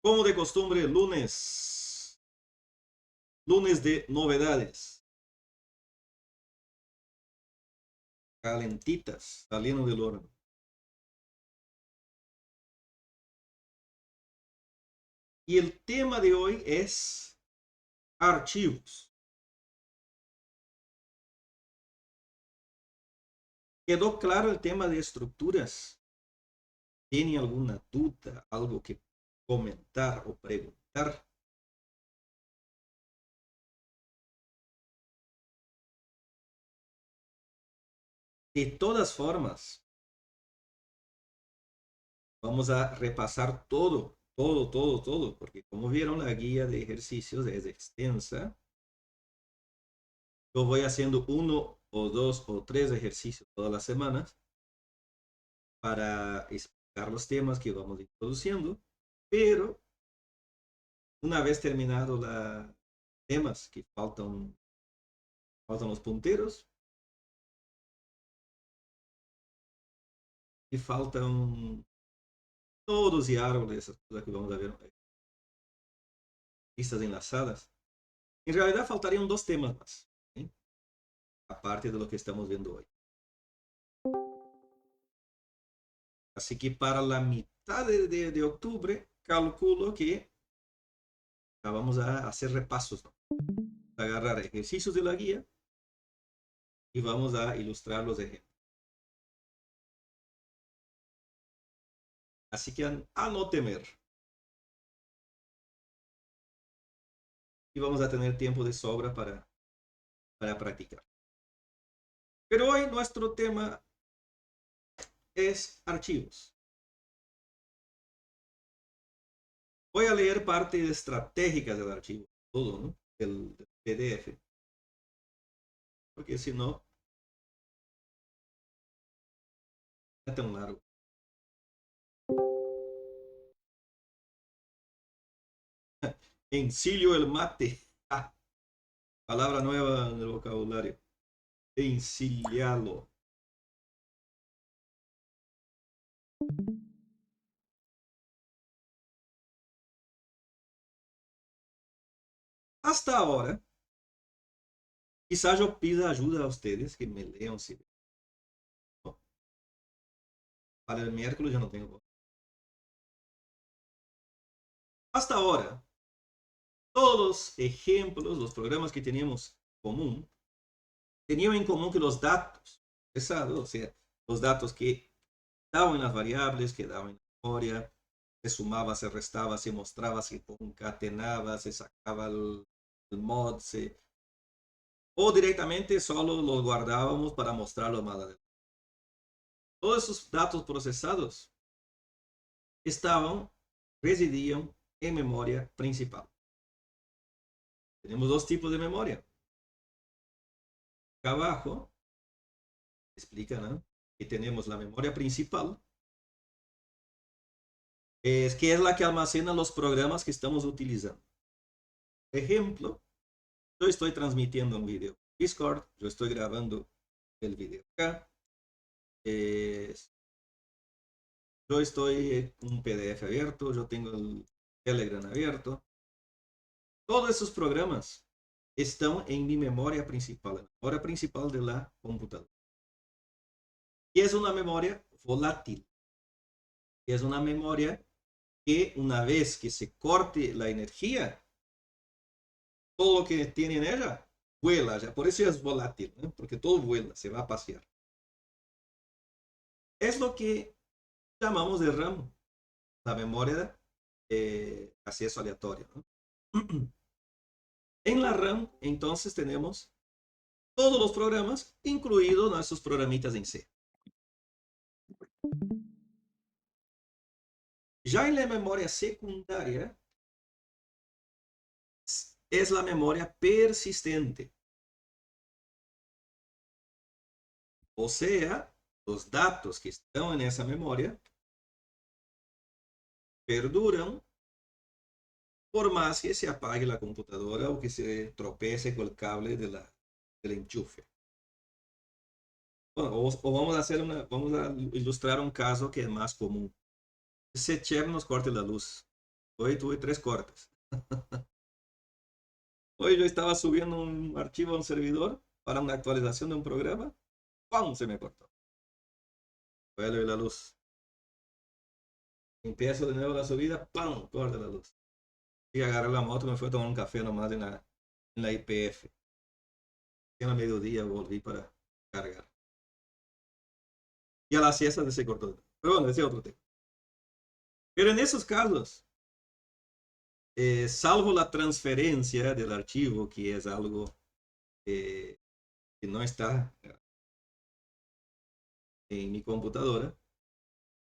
Como de costumbre, lunes. Lunes de novedades. Calentitas, saliendo del horno. Y el tema de hoy es archivos. ¿Quedó claro el tema de estructuras? ¿Tiene alguna duda, algo que comentar o preguntar? De todas formas, vamos a repasar todo, porque como vieron la guía de ejercicios es extensa. Yo voy haciendo uno o dos o tres ejercicios todas las semanas para explicar los temas que vamos introduciendo, pero una vez terminado los temas que faltan los punteros y faltan todos y árboles, esas cosas que vamos a ver, listas enlazadas. En realidad faltarían dos temas más, ¿sí? Aparte de lo que estamos viendo hoy. Así que para la mitad de octubre, calculo que ya vamos a hacer repasos, ¿no? A agarrar ejercicios de la guía y vamos a ilustrar los ejemplos. Así que a no temer. Y vamos a tener tiempo de sobra para practicar. Pero hoy nuestro tema es archivos. Voy a leer parte estratégicas del archivo, todo, ¿no? Del PDF, porque si no, es tan largo. Encilio el mate. Ah, palabra nueva en el vocabulario. Encilialo. Hasta ahora, quizás yo pida ayuda a ustedes que me lean. Si no, para el miércoles yo no tengo. Hasta ahora, todos los ejemplos, los programas que teníamos común, tenían en común que los datos procesados, o sea, los datos que daban en las variables, que daban en la memoria, se sumaba, se restaba, se mostraba, se concatenaba, se sacaba el mod, o directamente solo los guardábamos para mostrarlo más adelante. Todos esos datos procesados residían en memoria principal. Tenemos dos tipos de memoria. Acá abajo explica, ¿no?, que tenemos la memoria principal, que es la que almacena los programas que estamos utilizando. Ejemplo, yo estoy transmitiendo un video en Discord, yo estoy grabando el video acá, yo estoy con un PDF abierto, yo tengo el Telegram abierto. Todos esos programas están en mi memoria principal, la memoria principal de la computadora. Y es una memoria volátil. Es una memoria que una vez que se corte la energía, todo lo que tiene en ella vuela. Ya. Por eso es volátil, ¿no? Porque todo vuela, se va a pasear. Es lo que llamamos de RAM, la memoria de acceso aleatorio, ¿no? En la RAM, entonces, tenemos todos los programas, incluidos nuestros programitas en C. Ya en la memoria secundaria, es la memoria persistente. O sea, los datos que están en esa memoria perduran por más que se apague la computadora o que se tropece con el cable del enchufe. Bueno, o vamos a ilustrar un caso que es más común. Ese chef nos corte la luz. Hoy tuve 3 cortes. Hoy yo estaba subiendo un archivo a un servidor para una actualización de un programa. ¡Pum! Se me cortó. Vuelve la luz. Empiezo de nuevo la subida. ¡Pum! Corta la luz. Y agarré la moto, me fui a tomar un café nomás en la IPF. Y a mediodía volví para cargar. Y a la siesta se cortó. Pero bueno, ese es otro tema. Pero en esos casos, salvo la transferencia del archivo, que es algo que no está en mi computadora,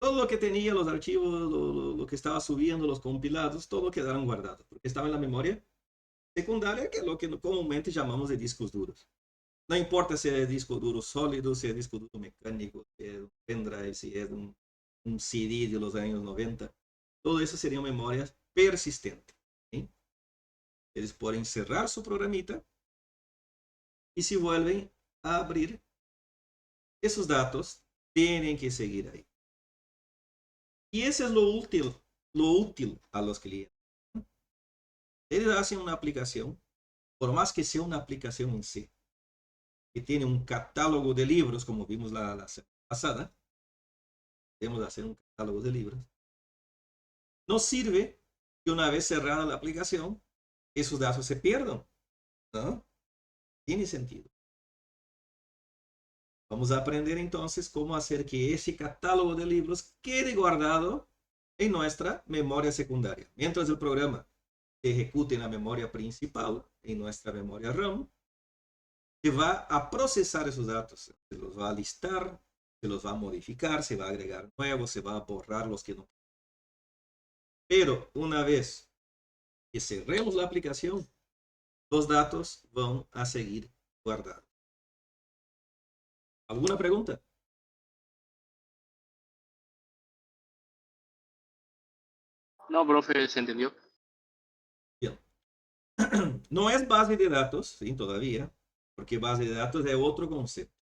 todo lo que tenía, los archivos, lo que estaba subiendo, los compilados, todo quedaron guardados, porque estaba en la memoria secundaria, que es lo que comúnmente llamamos de discos duros. No importa si es disco duro sólido, si es disco duro mecánico, si es un pendrive, si es un CD de los años 90, todo eso sería memoria persistente. ¿Sí? Ellos pueden cerrar su programita y si vuelven a abrir, esos datos tienen que seguir ahí. Y eso es lo útil a los clientes. Ellos hacen una aplicación, por más que sea una aplicación en sí, que tiene un catálogo de libros, como vimos la semana pasada, debemos hacer un catálogo de libros. No sirve que una vez cerrada la aplicación, esos datos se pierdan. ¿No? Tiene sentido. Vamos a aprender entonces cómo hacer que ese catálogo de libros quede guardado en nuestra memoria secundaria. Mientras el programa se ejecute en la memoria principal, en nuestra memoria RAM, se va a procesar esos datos, se los va a listar, se los va a modificar, se va a agregar nuevos, se va a borrar los que no. Pero una vez que cerremos la aplicación, los datos van a seguir guardados. ¿Alguna pregunta? No, profe, se entendió. Bien. No es base de datos, ¿sí? Todavía, porque base de datos es otro concepto.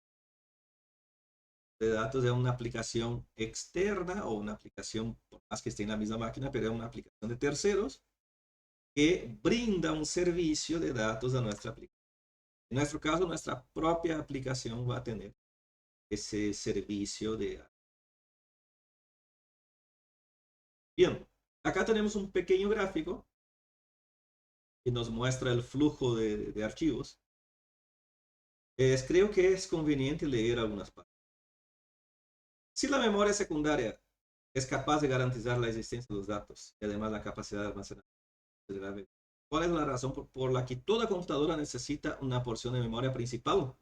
De datos es una aplicación externa o una aplicación, por más que esté en la misma máquina, pero es una aplicación de terceros que brinda un servicio de datos a nuestra aplicación. En nuestro caso, nuestra propia aplicación va a tener ese servicio de datos. Bien, acá tenemos un pequeño gráfico que nos muestra el flujo de archivos. Creo que es conveniente leer algunas partes. Si la memoria secundaria es capaz de garantizar la existencia de los datos y además la capacidad de almacenamiento, ¿cuál es la razón por la que toda computadora necesita una porción de memoria principal?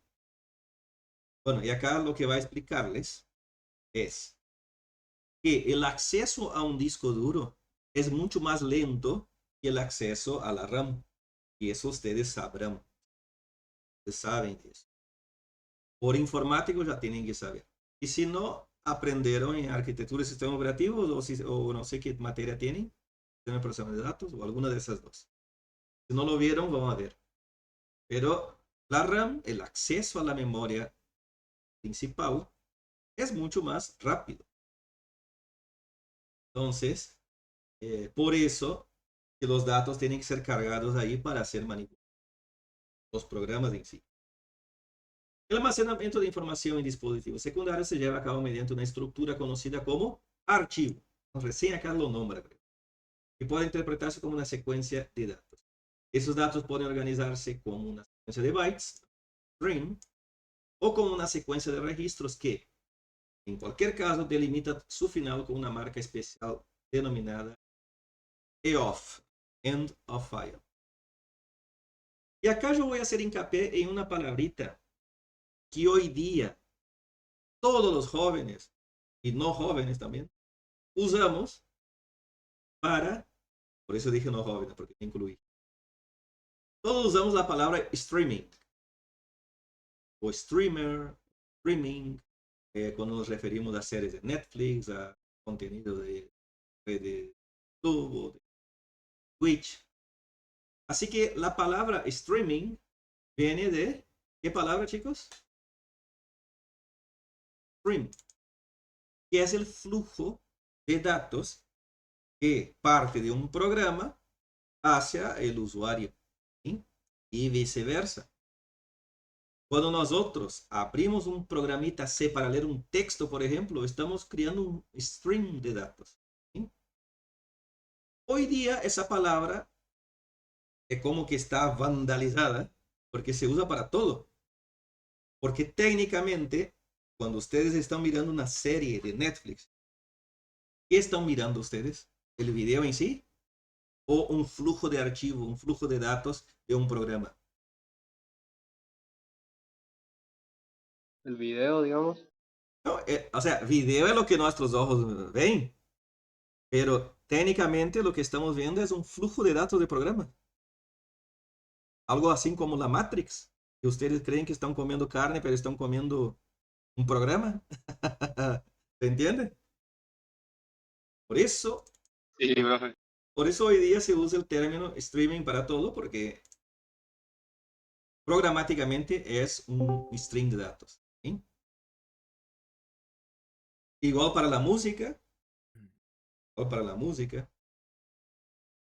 Bueno, y acá lo que va a explicarles es que el acceso a un disco duro es mucho más lento que el acceso a la RAM. Y eso ustedes sabrán. Ustedes saben de eso. Por informático ya tienen que saber. Y si no aprendieron en arquitectura de sistemas operativos o no sé qué materia tienen, sistema de procesamiento de datos o alguna de esas dos. Si no lo vieron, vamos a ver. Pero la RAM, el acceso a la memoria principal, es mucho más rápido. Entonces, por eso que los datos tienen que ser cargados ahí para ser manipulados. Los programas en sí. El almacenamiento de información en dispositivos secundarios se lleva a cabo mediante una estructura conocida como archivo. Recién acá lo nombra, y puede interpretarse como una secuencia de datos. Esos datos pueden organizarse como una secuencia de bytes, string, o como una secuencia de registros que, en cualquier caso, delimita su final con una marca especial denominada EOF, End of File. Y acá yo voy a hacer hincapié en una palabrita que hoy día todos los jóvenes, y no jóvenes también, usamos para, por eso dije no jóvenes, porque me incluí. Todos usamos la palabra streaming, o streamer, streaming, cuando nos referimos a series de Netflix, a contenido de YouTube o de Twitch. Así que la palabra streaming viene de, ¿qué palabra, chicos? Stream, que es el flujo de datos que parte de un programa hacia el usuario, ¿sí? Y viceversa. Cuando nosotros abrimos un programita C para leer un texto, por ejemplo, estamos creando un stream de datos, ¿sí? Hoy día esa palabra es como que está vandalizada porque se usa para todo. Porque técnicamente, cuando ustedes están mirando una serie de Netflix, ¿qué están mirando ustedes? ¿El video en sí? ¿O un flujo de archivo, un flujo de datos de un programa? El video, digamos. No, o sea, video es lo que nuestros ojos ven, pero técnicamente lo que estamos viendo es un flujo de datos de programa. Algo así como la Matrix, que ustedes creen que están comiendo carne, pero están comiendo un programa. ¿Se entiende? Por eso, Sí, profe. por eso hoy día se usa el término streaming para todo, porque programáticamente es un stream de datos, ¿sí? Igual para la música, igual para la música,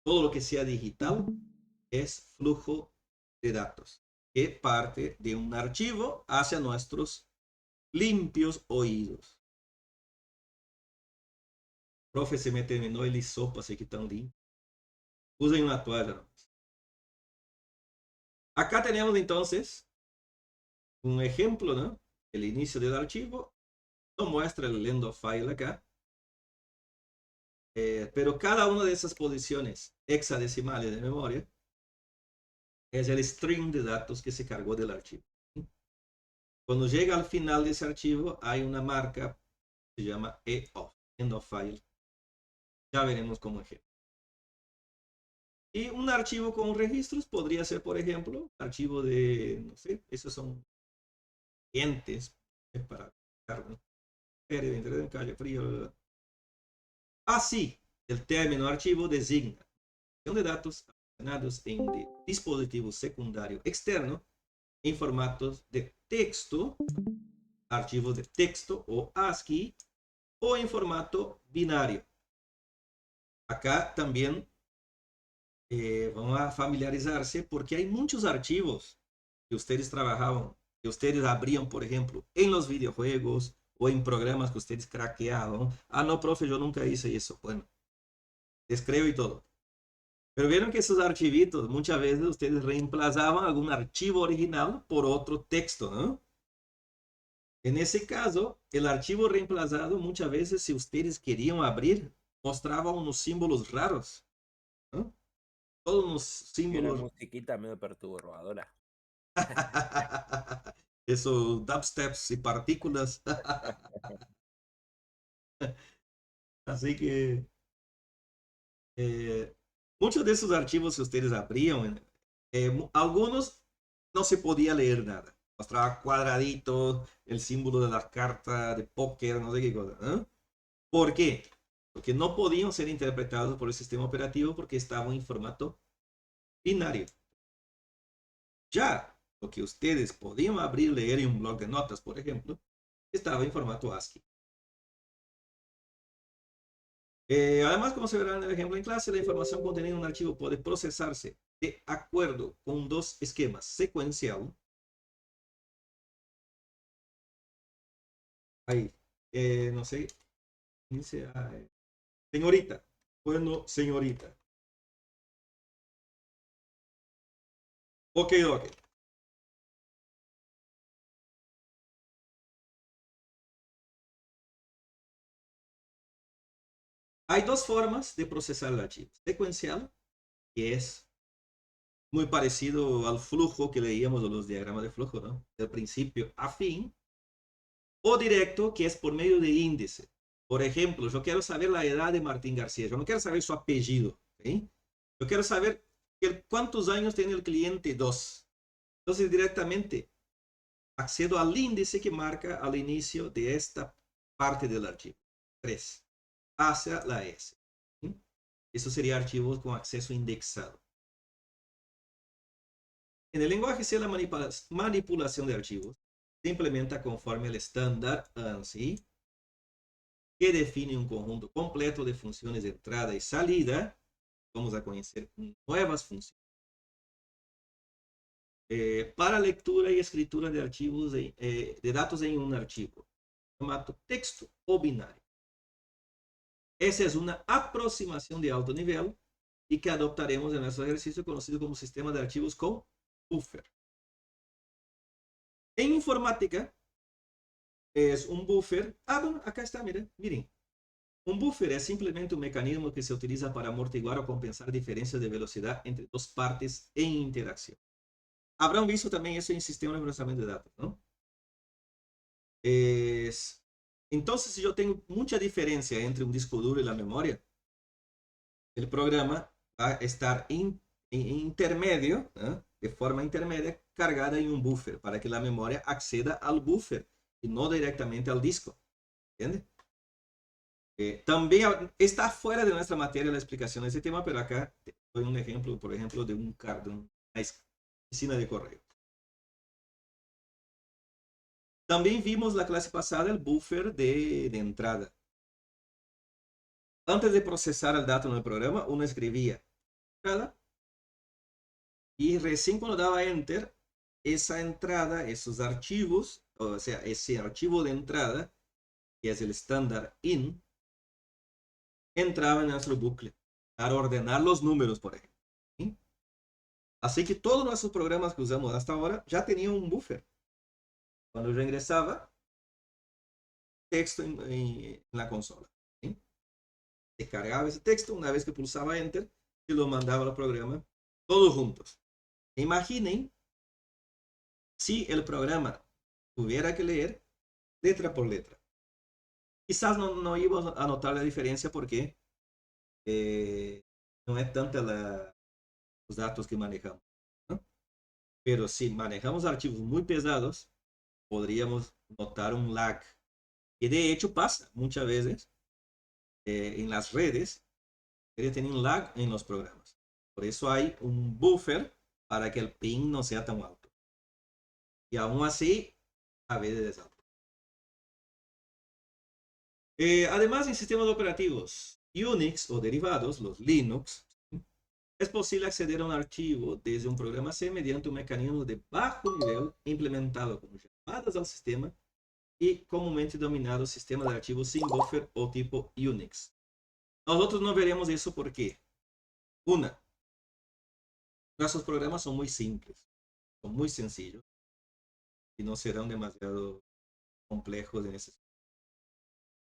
todo lo que sea digital es flujo de datos que parte de un archivo hacia nuestros limpios oídos. Profe, se me terminó el hisopo, así que tan lindo. Usen una toalla. ¿No? Acá tenemos entonces un ejemplo, ¿no? El inicio del archivo. No muestra el end of file acá. Pero cada una de esas posiciones hexadecimales de memoria es el string de datos que se cargó del archivo. Cuando llega al final de ese archivo hay una marca que se llama EOF, end of file. Ya veremos cómo ejemplo. Y un archivo con registros podría ser, por ejemplo, archivo de, no sé, esos son dientes para carne, en calle frío. Así, el término archivo designa de datos almacenados en dispositivo secundario externo en formatos de texto, archivos de texto o ASCII, o en formato binario. Acá también vamos a familiarizarse porque hay muchos archivos que ustedes trabajaban, que ustedes abrían, por ejemplo, en los videojuegos o en programas que ustedes craqueaban. Ah, no, profe, yo nunca hice eso. Bueno, les creo y todo. Pero vieron que esos archivitos, muchas veces ustedes reemplazaban algún archivo original por otro texto, ¿no? En ese caso, el archivo reemplazado, muchas veces, si ustedes querían abrir, mostraba unos símbolos raros, ¿no? Todos unos Y una símbolos. musiquita medio perturbadora. Esos dubsteps y partículas. Así que eh, muchos de esos archivos que ustedes abrían, algunos no se podía leer nada. Mostraba cuadraditos, el símbolo de la carta de póker, no sé qué cosa. ¿Eh? ¿Por qué? Porque no podían ser interpretados por el sistema operativo porque estaban en formato binario. Ya lo que ustedes podían abrir, leer en un blog de notas, por ejemplo, estaba en formato ASCII. Además, como se verá en el ejemplo en clase, la información contenida en un archivo puede procesarse de acuerdo con dos esquemas: secuencial. Ahí, no sé, dice, señorita. Bueno, señorita. Ok, ok. Hay dos formas de procesar el archivo: secuencial, que es muy parecido al flujo que leíamos de los diagramas de flujo, ¿no? Del principio a fin, o directo, que es por medio de índice. Por ejemplo, yo quiero saber la edad de Martín García, yo no quiero saber su apellido, ¿sí? Yo quiero saber cuántos años tiene el cliente 2. Entonces, directamente accedo al índice que marca al inicio de esta parte del archivo, 3, hacia la S. ¿Sí? Eso sería archivos con acceso indexado. En el lenguaje C, la manipulación de archivos se implementa conforme al estándar ANSI que define un conjunto completo de funciones de entrada y salida. Vamos a conocer nuevas funciones. Para lectura y escritura de archivos de datos en un archivo, formato texto o binario. Esa es una aproximación de alto nivel y que adoptaremos en nuestro ejercicio conocido como sistema de archivos con buffer. En informática, es un buffer. Bueno, acá está, miren. Un buffer es simplemente un mecanismo que se utiliza para amortiguar o compensar diferencias de velocidad entre dos partes en interacción. Habrán visto también eso en sistemas de procesamiento de datos, ¿no? Entonces, si yo tengo mucha diferencia entre un disco duro y la memoria, el programa va a estar en intermedio, ¿no? De forma intermedia, cargada en un buffer, para que la memoria acceda al buffer y no directamente al disco. ¿Entiende? También está fuera de nuestra materia la explicación de ese tema, pero acá doy un ejemplo, por ejemplo, de una oficina de correo. También vimos la clase pasada el buffer de entrada. Antes de procesar el dato en el programa, uno escribía entrada y recién cuando daba enter, esa entrada, esos archivos, o sea, ese archivo de entrada, que es el estándar in, entraba en nuestro bucle para ordenar los números, por ejemplo. ¿Sí? Así que todos nuestros programas que usamos hasta ahora ya tenían un buffer. Cuando yo ingresaba texto en la consola, ¿sí? Se cargaba ese texto, una vez que pulsaba enter, y lo mandaba al programa, todos juntos. Imaginen si el programa tuviera que leer letra por letra. Quizás no íbamos a notar la diferencia porque no es tanta los datos que manejamos, ¿no? Pero si manejamos archivos muy pesados, podríamos notar un lag. Y de hecho pasa muchas veces en las redes, que tienen un lag en los programas. Por eso hay un buffer para que el ping no sea tan alto. Y aún así, a veces es alto. Además, en sistemas operativos Unix o derivados, los Linux, es posible acceder a un archivo desde un programa C mediante un mecanismo de bajo nivel implementado con llamadas al sistema y comúnmente denominado sistema de archivos sin buffer o tipo Unix. Nosotros no veremos eso porque, una, nuestros programas son muy simples, son muy sencillos y no serán demasiado complejos en ese sentido.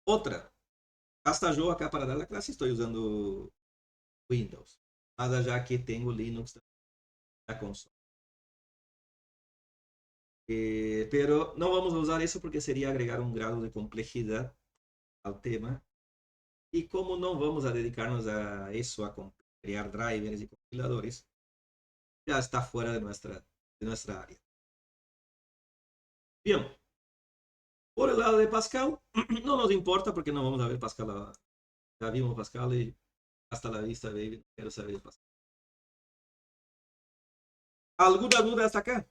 Otra, hasta yo acá para dar la clase estoy usando Windows, más allá que tengo Linux en la consola. Pero no vamos a usar eso porque sería agregar un grado de complejidad al tema. Y como no vamos a dedicarnos a eso, a crear drivers y compiladores, ya está fuera de nuestra área. Bien, por el lado de Pascal, no nos importa porque no vamos a ver Pascal. Ya vimos Pascal y hasta la vista, baby. No quiero saber de Pascal. ¿Alguna duda hasta acá?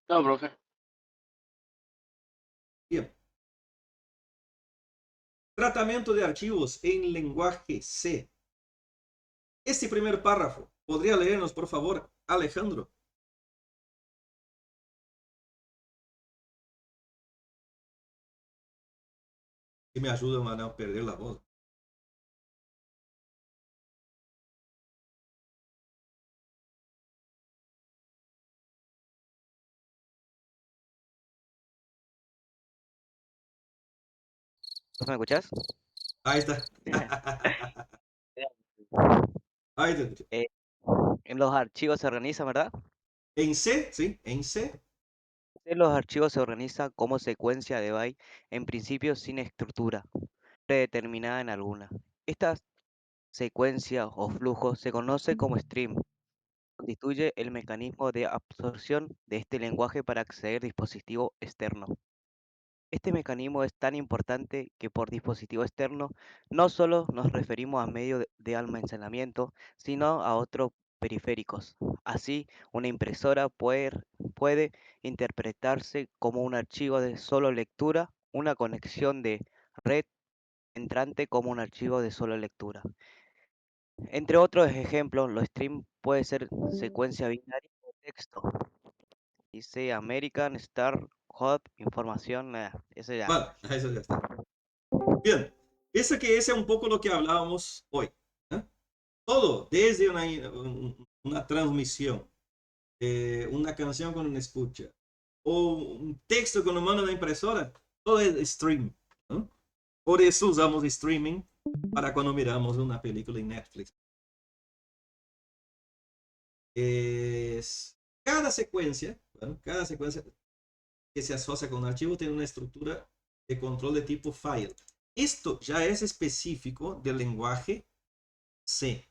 No, profe. Bien. Tratamiento de archivos en lenguaje C. Este primer párrafo, ¿podría leernos, por favor, Alejandro? Que me ayuda a no perder la voz. ¿Me escuchás? Ahí está. Ahí te escucho. Eh, en los archivos se organiza, ¿verdad? En C, sí, en C. En los archivos se organiza como secuencia de byte, en principio sin estructura predeterminada en alguna. Esta secuencia o flujo se conoce como stream. Constituye el mecanismo de absorción de este lenguaje para acceder a dispositivo externo. Este mecanismo es tan importante que por dispositivo externo no solo nos referimos a medio de almacenamiento, sino a otro periféricos. Así, una impresora puede interpretarse como un archivo de solo lectura, una conexión de red entrante como un archivo de solo lectura. Entre otros ejemplos, los streams puede ser secuencia binaria de texto. Dice American Star Hot Información, eso ya. Bueno, eso ya está. Bien, ese es un poco lo que hablábamos hoy. ¿Eh? Todo, desde una transmisión, una canción con una escucha, o un texto con la mano de impresora, todo es stream. ¿No? Por eso usamos streaming para cuando miramos una película en Netflix. Cada secuencia que se asocia con un archivo tiene una estructura de control de tipo file. Esto ya es específico del lenguaje C.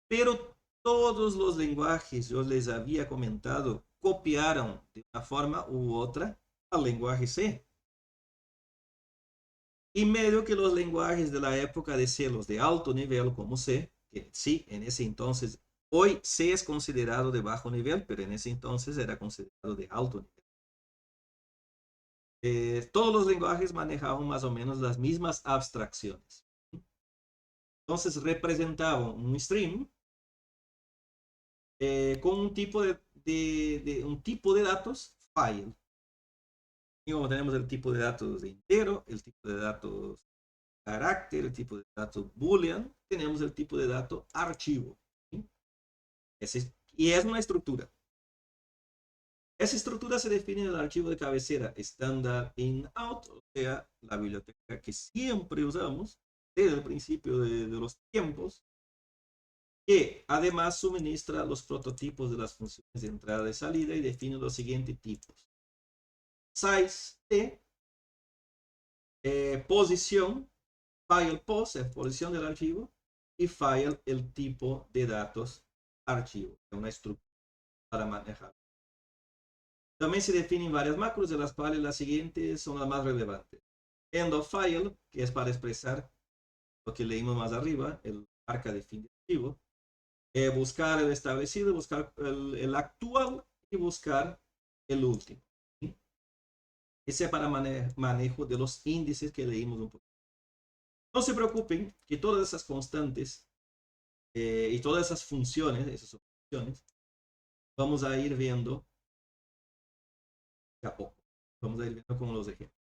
Pero todos los lenguajes, yo les había comentado, copiaron de una forma u otra al lenguaje C. Y medio que los lenguajes de la época de C, los de alto nivel como C, que sí, en ese entonces, hoy C es considerado de bajo nivel, pero en ese entonces era considerado de alto nivel. Todos los lenguajes manejaban más o menos las mismas abstracciones. Entonces representaban un stream con un tipo un tipo de datos file. Y como tenemos el tipo de datos de entero, el tipo de datos carácter, el tipo de datos boolean, tenemos el tipo de dato archivo. ¿Sí? Y es una estructura. Esa estructura se define en el archivo de cabecera estándar in-out, o sea, la biblioteca que siempre usamos desde el principio de los tiempos, que además suministra los prototipos de las funciones de entrada y salida y define los siguientes tipos. Size T, posición, file post, es posición del archivo, y file, el tipo de datos archivo, una estructura para manejar. También se definen varias macros, de las cuales las siguientes son las más relevantes. End of file, que es para expresar lo que leímos más arriba, el marca de fin de archivo. Buscar el establecido, buscar el actual y buscar el último. ¿Sí? Ese es para manejo de los índices que leímos un poco. No se preocupen que todas esas constantes y todas esas funciones, vamos a ir viendo a poco. Vamos a ir viendo cómo los ejemplos.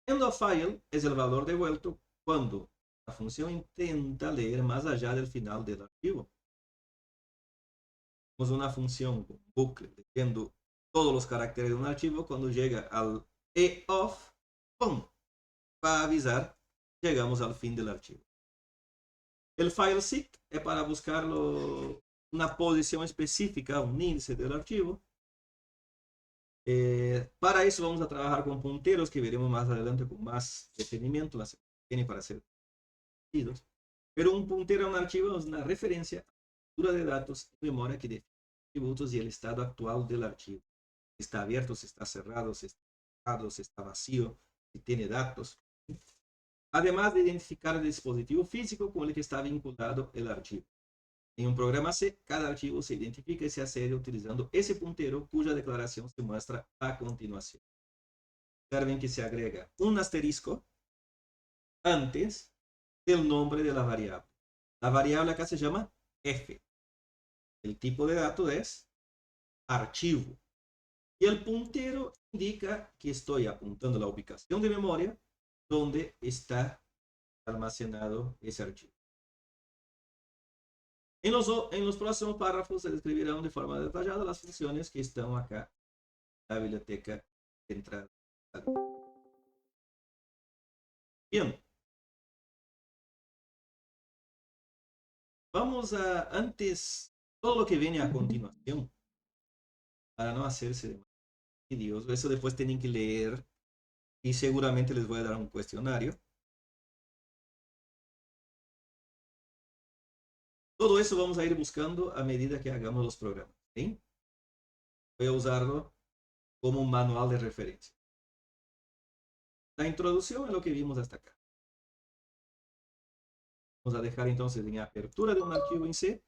End of file es el valor devuelto cuando la función intenta leer más allá del final del archivo. Tenemos una función con bucle leyendo todos los caracteres de un archivo. Cuando llega al EOF, ¡pum!, va a avisar, llegamos al fin del archivo. El file seek es para buscar una posición específica, un índice del archivo. Para eso vamos a trabajar con punteros que veremos más adelante con más detenimiento, las tiene para ser sentidos. Pero un puntero a un archivo es una referencia a la estructura de datos en memoria que define atributos y el estado actual del archivo. Si está abierto, si está cerrado, si está cerrado, si está vacío, si tiene datos. Además de identificar el dispositivo físico con el que está vinculado el archivo. En un programa C, cada archivo se identifica y se accede utilizando ese puntero cuya declaración se muestra a continuación. Observen que se agrega un asterisco antes del nombre de la variable. La variable acá se llama f. El tipo de dato es archivo. Y el puntero indica que estoy apuntando a la ubicación de memoria donde está almacenado ese archivo. En los próximos párrafos se describirán de forma detallada las funciones que están acá en la biblioteca de entrada. Bien. Vamos a, antes, todo lo que viene a continuación, para no hacerse demasiado tedioso, eso después tienen que leer y seguramente les voy a dar un cuestionario. Todo eso vamos a ir buscando a medida que hagamos los programas. ¿Sí? Voy a usarlo como un manual de referencia. La introducción es lo que vimos hasta acá. Vamos a dejar entonces en apertura de un archivo en C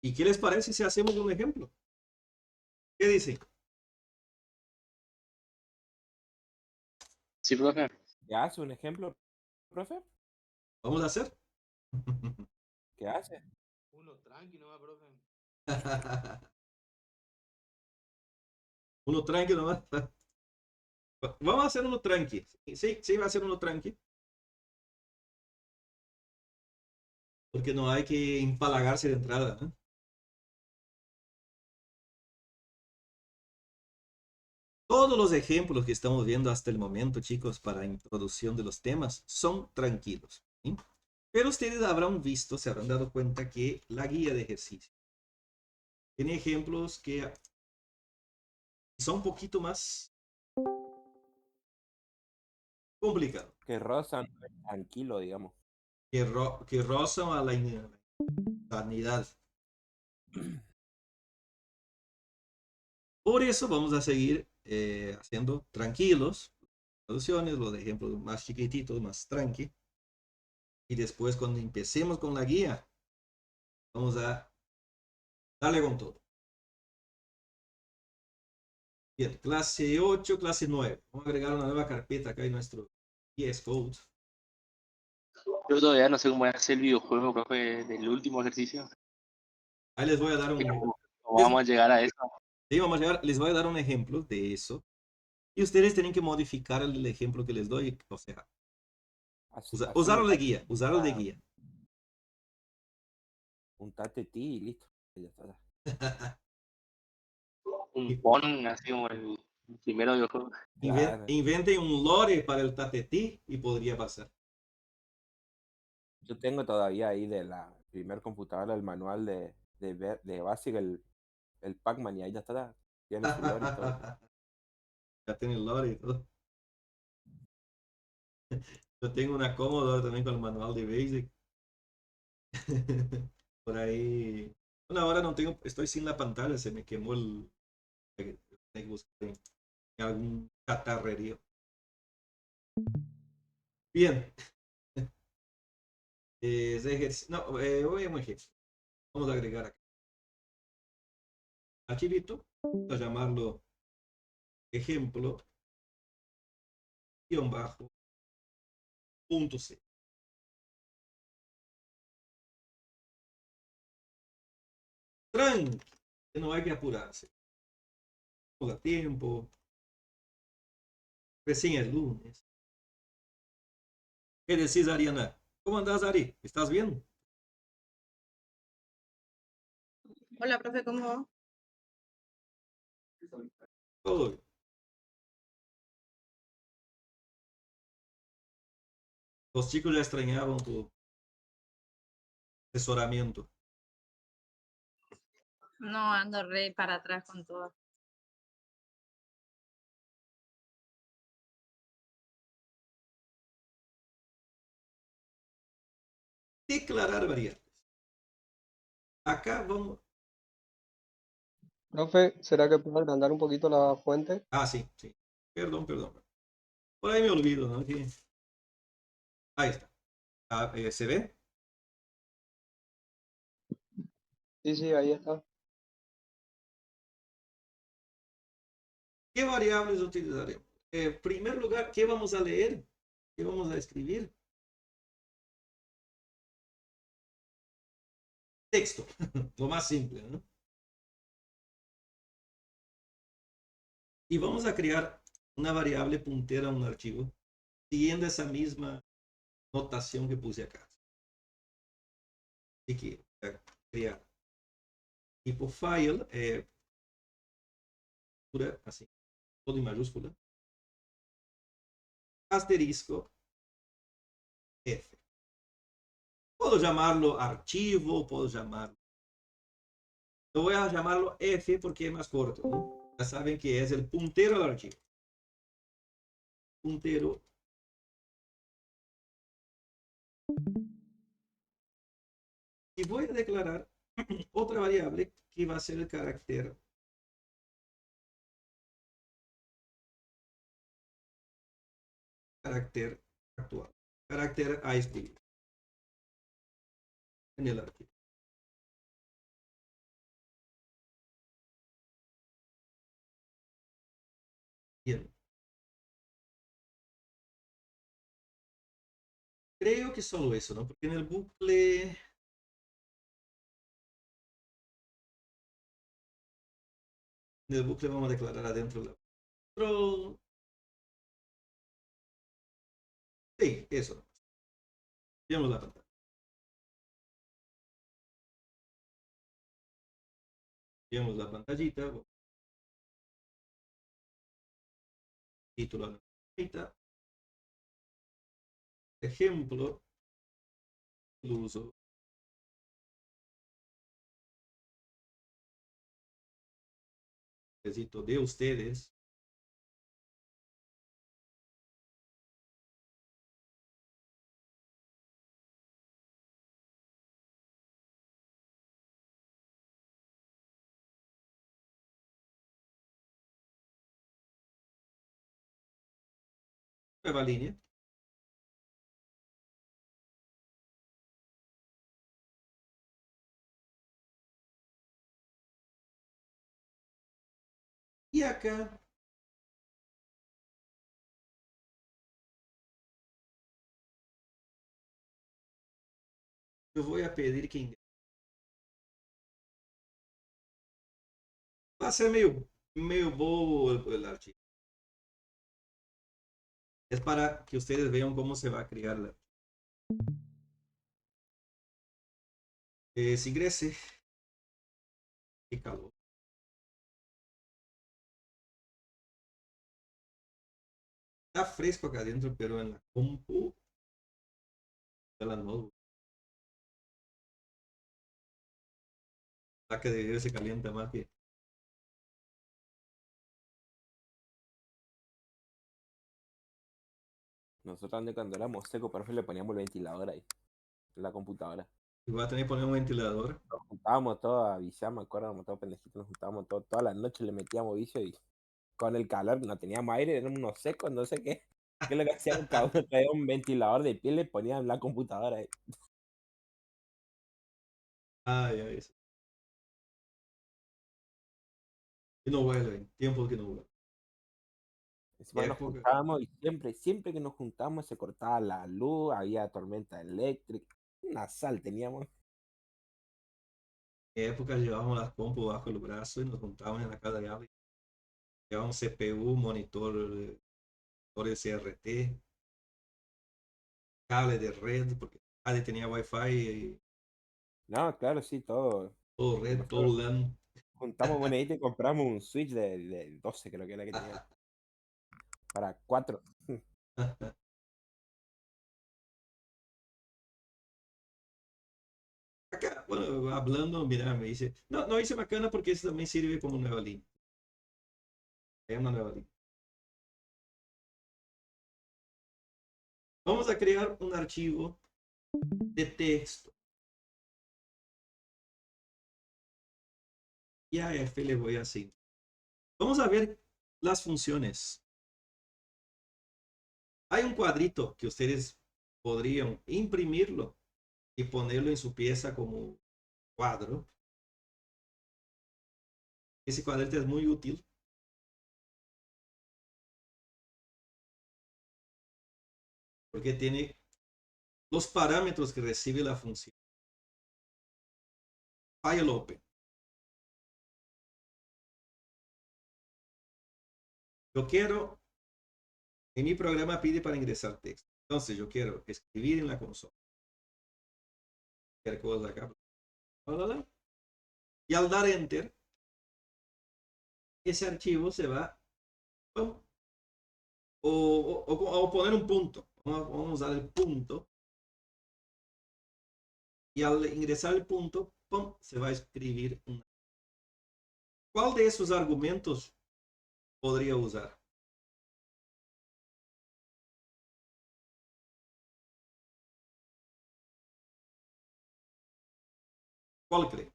¿Y qué les parece si hacemos un ejemplo? ¿Qué dicen? Sí, profe. ¿Qué hace un ejemplo, profe? ¿Vamos a hacer? ¿Qué hace? Uno tranqui nomás, profe. Uno tranqui nomás. Vamos a hacer uno tranqui. Sí, sí, va a ser uno tranqui. Porque no hay que empalagarse de entrada, ¿no? Todos los ejemplos que estamos viendo hasta el momento, chicos, para introducción de los temas, son tranquilos, ¿sí? Pero ustedes habrán visto, se habrán dado cuenta que la guía de ejercicio tiene ejemplos que son un poquito más complicados, Que rozan tranquilo, digamos. que rozan a la insanidad. Por eso vamos a seguir haciendo tranquilos, soluciones, los ejemplos más chiquititos, más tranqui. Y después cuando empecemos con la guía, vamos a darle con todo. Bien, clase 8, clase 9. Vamos a agregar una nueva carpeta acá en nuestro VS Code. Yo todavía no sé cómo hacer el videojuego, profe, del último ejercicio. Ahí les voy a dar ¿Cómo vamos a llegar a eso? sí, vamos a les voy a dar un ejemplo de eso. Y ustedes tienen que modificar el ejemplo que les doy. O sea, Así usarlo de guía, usarlo de guía. un ti y listo. Y ya está. Un pon, así como el primero videojuego. Claro. Inventen un lore para el tatetí y podría pasar. Yo tengo todavía ahí de la primer computadora el manual de Basic, el Pac-Man, y ahí ya está. Tiene su lore y todo. Ya tiene el lore y todo. Yo tengo una Commodore también con el manual de Basic. Por ahí. Bueno, ahora no tengo, estoy sin la pantalla, se me quemó el. Tengo que buscar en algún catarrerío. Bien. No, voy a un ejemplo. Vamos a agregar aquí. Archivito. Vamos a llamarlo ejemplo guión bajo punto C. Tranqui, que no hay que apurarse. Vamos a tiempo. Recién es lunes. ¿Qué decís, Ariana? ¿Cómo andás, Ari? ¿Estás bien? Hola, profe, ¿cómo va? Todo bien. Los chicos ya extrañaban tu asesoramiento. No, ando re para atrás con todo. Declarar variables. Acá vamos. Profe, ¿será que puedo agrandar un poquito la fuente? Ah, sí, sí. Perdón, perdón. Por ahí me olvido, ¿no? Ahí está. Ah, ¿se ve? Sí, sí, ahí está. ¿Qué variables utilizaremos? En primer lugar, ¿qué vamos a leer? ¿Qué vamos a escribir? Texto, lo más simple, ¿no? Y vamos a crear una variable puntera a un archivo siguiendo esa misma notación que puse acá. Así que voy a crear tipo file, así, todo en mayúscula, asterisco F. Puedo llamarlo archivo, puedo llamarlo. Yo voy a llamarlo F porque es más corto, ¿no? Ya saben que es el puntero al archivo. Puntero. Y voy a declarar otra variable que va a ser el carácter actual, carácter a escribir en el archivo. Bien. Creo que solo eso, ¿no? Porque en el bucle vamos a declarar adentro la control. Sí, eso. ¿No? Veamos la pantalla. Veamos la pantallita. Título a la pantallita. Ejemplo. Lo uso. Necesito de ustedes. Nueva línea. Y acá yo voy a pedir que ingrese. Va a ser medio bobo el archivo. Es para que ustedes vean cómo se va a crear la. Se ingrese. Qué calor. Está fresco acá adentro, pero en la compu de la notebook. La que de se calienta más que. Nosotros antes cuando éramos secos, profe, le poníamos el ventilador ahí, en la computadora. Y voy a tener que poner un ventilador. Nos juntábamos todos a viciar, me acuerdo, éramos todos pendejitos, nos juntábamos todos, toda la noche le metíamos vicio y con el calor no teníamos aire, éramos unos secos, no sé qué. ¿Qué es lo que hacíamos? Cada uno traía un ventilador de piel y le ponían en la computadora ahí. Ay, ay, eso. Y no vuelven. Tiempo que no vuelven. Encima nos Época. juntábamos y siempre que nos juntamos se cortaba la luz, había tormenta eléctrica, una sal teníamos. Época llevábamos las compus bajo el brazo y nos juntábamos en la casa de alguien. Llevábamos CPU, monitor, monitor CRT, cable de red, porque nadie tenía wifi, y No, claro, sí, todo. todo red, todo Nosotros LAN. juntamos monedita y compramos un Switch de 12, creo que era que tenía. Para 4. Acá, bueno, hablando, mira, me dice, no hice bacana porque eso también sirve como nueva línea. Es una nueva línea. Vamos a crear un archivo de texto. Y a F le voy a asignar. Vamos a ver las funciones. Hay un cuadrito que ustedes podrían imprimirlo y ponerlo en su pieza como cuadro. Ese cuadrito es muy útil. Porque tiene los parámetros que recibe la función. File open. Yo quiero, en mi programa pide para ingresar texto. Entonces yo quiero escribir en la consola. Cualquier cosa acá. Y al dar enter, ese archivo se va o poner un punto. Vamos a usar el punto. Y al ingresar el punto, ¡pum!, se va a escribir una. ¿Cuál de esos argumentos podría usar? ¿Cuál cree?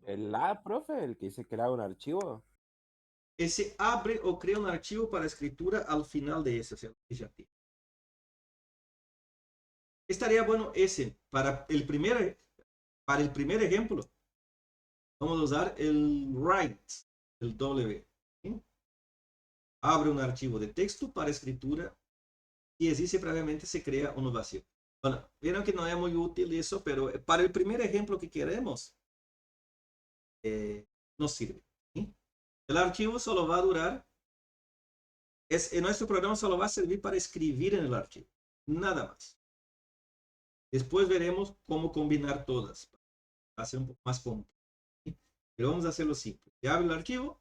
El A, profe, el que dice crear un archivo. Ese abre o crea un archivo para escritura al final de ese. O sea, dice aquí. Estaría bueno ese para el primer ejemplo. Vamos a usar el write, el W. ¿Sí? Abre un archivo de texto para escritura y existe previamente se crea uno vacío. Bueno, vieron que no es muy útil eso, pero para el primer ejemplo que queremos, nos sirve. ¿Sí? El archivo solo va a durar, en nuestro programa solo va a servir para escribir en el archivo, nada más. Después veremos cómo combinar todas, para hacer un poco más complejo. ¿Sí? Pero vamos a hacerlo simple. Se abre el archivo,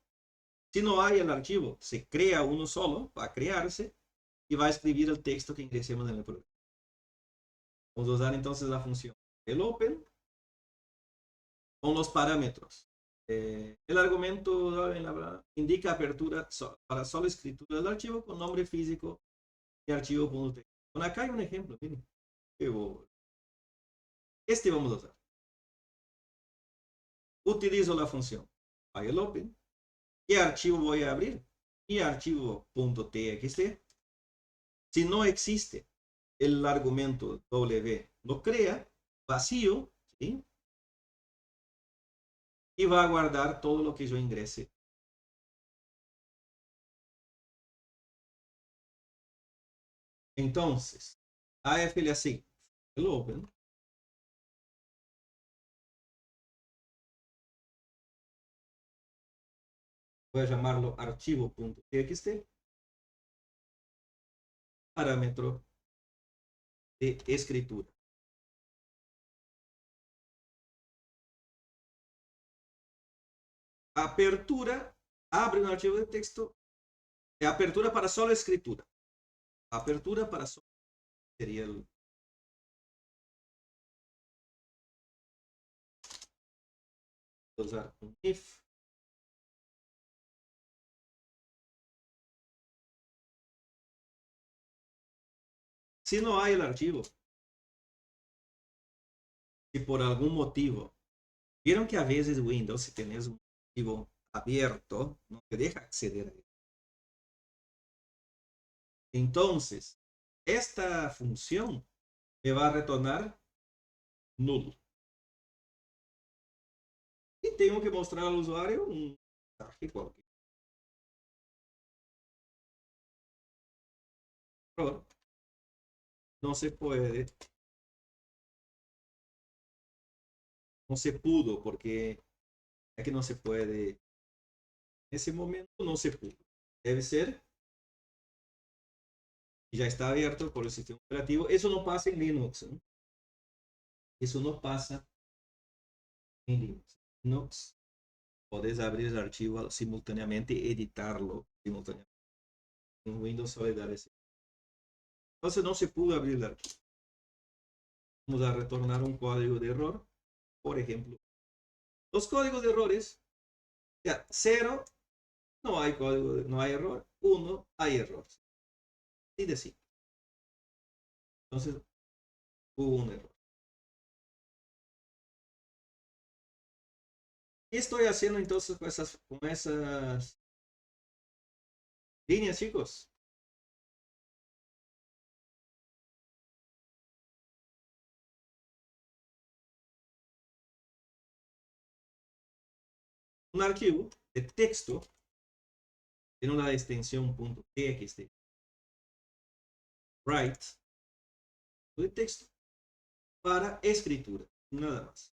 si no hay el archivo, se crea uno solo, va a crearse y va a escribir el texto que ingresemos en el programa. Vamos a usar entonces la función el open con los parámetros. El argumento indica apertura para solo escritura del archivo con nombre físico y archivo.txt. Bueno, acá hay un ejemplo, miren. Este vamos a usar. Utilizo la función file open. ¿Qué archivo voy a abrir? Mi archivo.txt. Si no existe el argumento w, lo crea vacío, ¿sí? Y va a guardar todo lo que yo ingrese. Entonces, AFLAC, el open, voy a llamarlo archivo.txt, parámetro de escritura. Apertura, abre un archivo de texto, apertura para solo escritura. Apertura para solo sería el usar un if. Si no hay el archivo, si por algún motivo, vieron que a veces Windows, si tenés un archivo abierto, no te deja acceder a él. Entonces, esta función me va a retornar nulo. Y tengo que mostrar al usuario un mensaje cualquier. Error. No se puede. No se pudo porque es que no se puede. En ese momento no se pudo. Debe ser. Y ya está abierto por el sistema operativo. Eso no pasa en Linux, ¿no? Eso no pasa en Linux. Linux, podés abrir el archivo simultáneamente y editarlo simultáneamente. En Windows suele dar ese. Entonces no se pudo abrir el archivo. Vamos a retornar un código de error. Por ejemplo, los códigos de errores, ya, 0, no hay código, no hay error. 1, hay error. Así de simple. Entonces, hubo un error. ¿Qué estoy haciendo entonces con esas líneas, chicos? Un archivo de texto en una extensión .txt, write, de texto para escritura, nada más.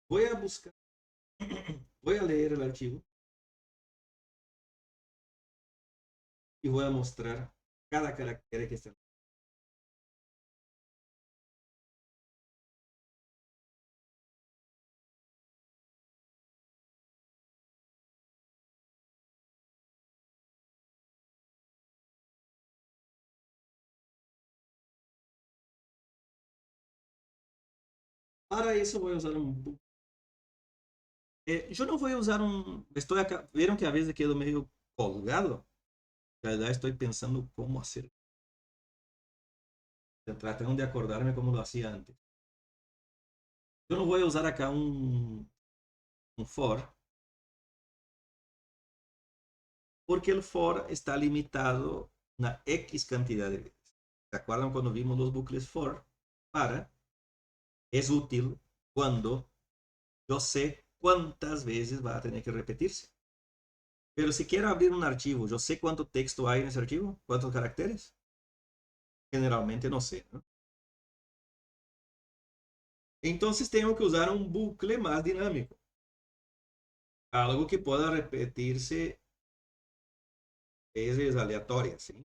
Voy a buscar, voy a leer el archivo y voy a mostrar cada carácter que está. Para eso voy a usar un... yo no voy a usar un... Estoy acá, vieron que a veces quedo medio colgado. La verdad estoy pensando cómo hacer. Tratando de acordarme cómo lo hacía antes. Yo no voy a usar acá un for. Porque el for está limitado a una X cantidad de veces. ¿Se acuerdan cuando vimos los bucles for? Es útil cuando yo sé cuántas veces va a tener que repetirse. Pero si quiero abrir un archivo, yo sé cuánto texto hay en ese archivo, cuántos caracteres. Generalmente no sé, ¿no? Entonces tengo que usar un bucle más dinámico. Algo que pueda repetirse veces aleatorias, ¿sí?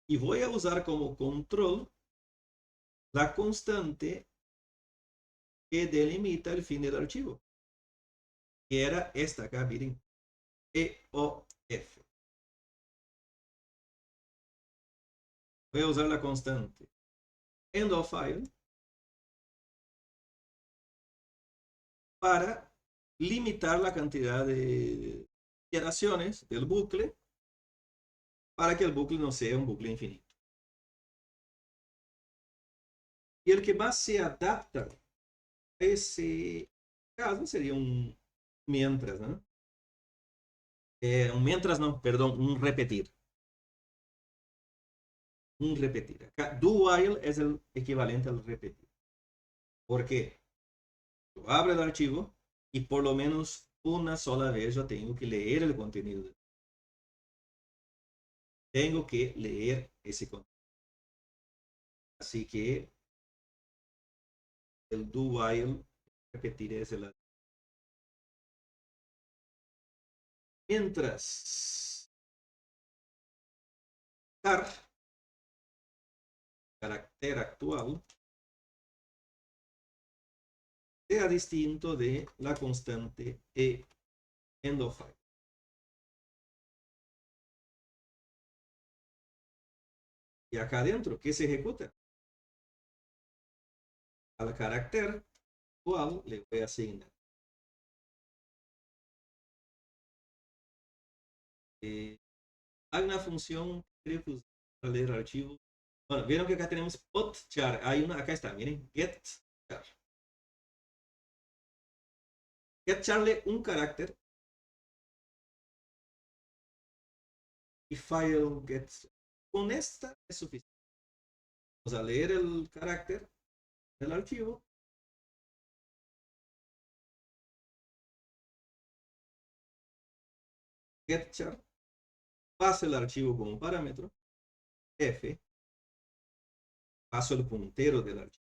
Y voy a usar como control la constante que delimita el fin del archivo, que era esta acá, miren, EOF. Voy a usar la constante end of file para limitar la cantidad de iteraciones del bucle para que el bucle no sea un bucle infinito. Y el que más se adapta a ese caso sería un mientras, ¿no? Un mientras no, perdón, un repetir. Un repetir. Acá, do while es el equivalente al repetir. ¿Por qué? Yo abro el archivo y por lo menos una sola vez yo tengo que leer el contenido. Tengo que leer ese contenido. Así que el do while, repetir es el... Mientras car, carácter actual, sea distinto de la constante end of file. Y acá adentro, ¿qué se ejecuta? Al carácter actual le voy a asignar hay una función que creo que para leer archivos. Bueno, vieron que acá tenemos potchar. Hay una, acá está, miren, getchar. Getcharle un carácter y file gets. Con esta es suficiente. Vamos a leer el carácter del archivo. Getchar. Pasa el archivo como parámetro. F. Paso el puntero del archivo.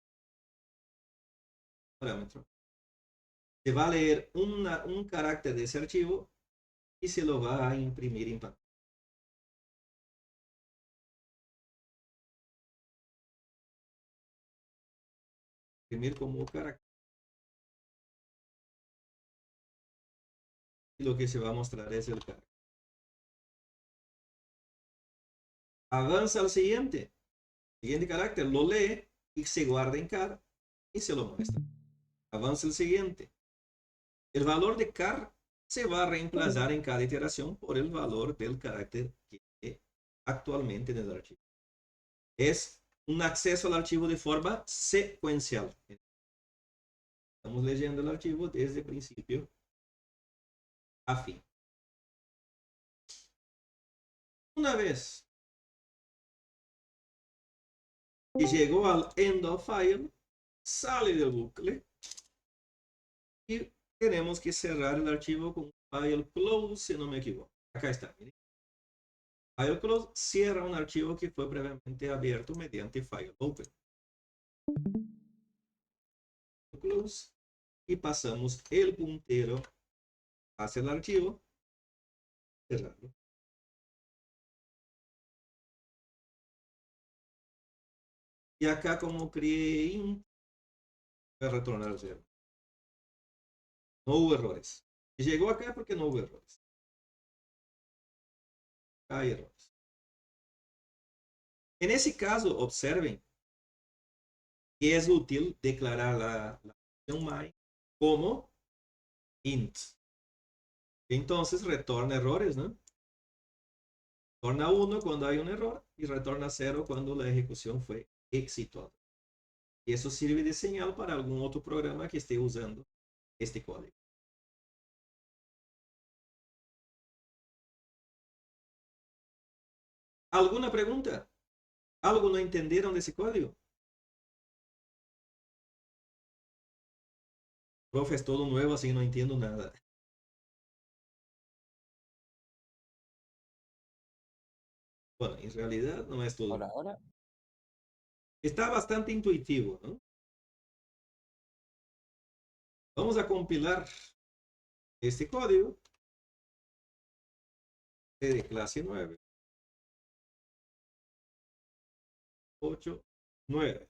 Parámetro. Se va a leer un carácter de ese archivo y se lo va a imprimir en pantalla. Imprimir como carácter. Y lo que se va a mostrar es el carácter. Avanza al siguiente. Siguiente carácter lo lee y se guarda en car y se lo muestra. Avanza el siguiente. El valor de car se va a reemplazar en cada iteración por el valor del carácter que actualmente en el archivo. Es un acceso al archivo de forma secuencial. Estamos leyendo el archivo desde principio a fin. Una vez que llegó al end of file, sale del bucle y tenemos que cerrar el archivo con file close, si no me equivoco. Acá está, miren. File close cierra un archivo que fue previamente abierto mediante file open. Close y pasamos el puntero hacia el archivo, cerrarlo. Y acá como creé int, voy a retornar al 0. No hubo errores. Y llegó acá porque no hubo errores. Hay errores. En ese caso, observen que es útil declarar la función my como int. Entonces retorna errores, ¿no? Retorna 1 cuando hay un error y retorna 0 cuando la ejecución fue exitosa. Y eso sirve de señal para algún otro programa que esté usando este código. ¿Alguna pregunta? ¿Algo no entendieron de ese código? Profe, es todo nuevo, así no entiendo nada. Bueno, en realidad no es todo Por nuevo. ahora, Está bastante intuitivo, ¿no? Vamos a compilar este código de clase 9, 8, 9.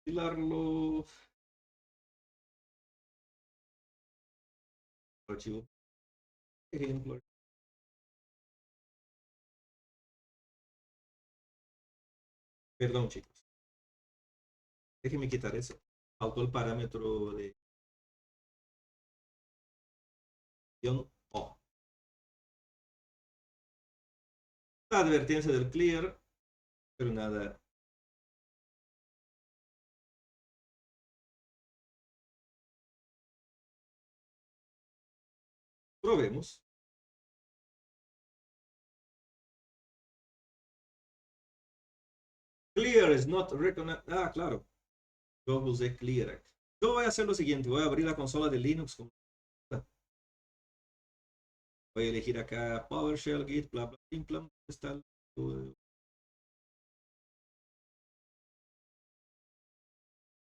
Compilarlo. Archivo. Ejemplo. Perdón, chicos. Déjenme quitar eso. Faltó el parámetro de O. La advertencia del clear, pero nada. Probemos. Clear is not recognized. Ah, claro. Yo usé clear. Yo voy a hacer lo siguiente. Voy a abrir la consola de Linux. Voy a elegir acá PowerShell, Git, bla, bla, implant. Está el...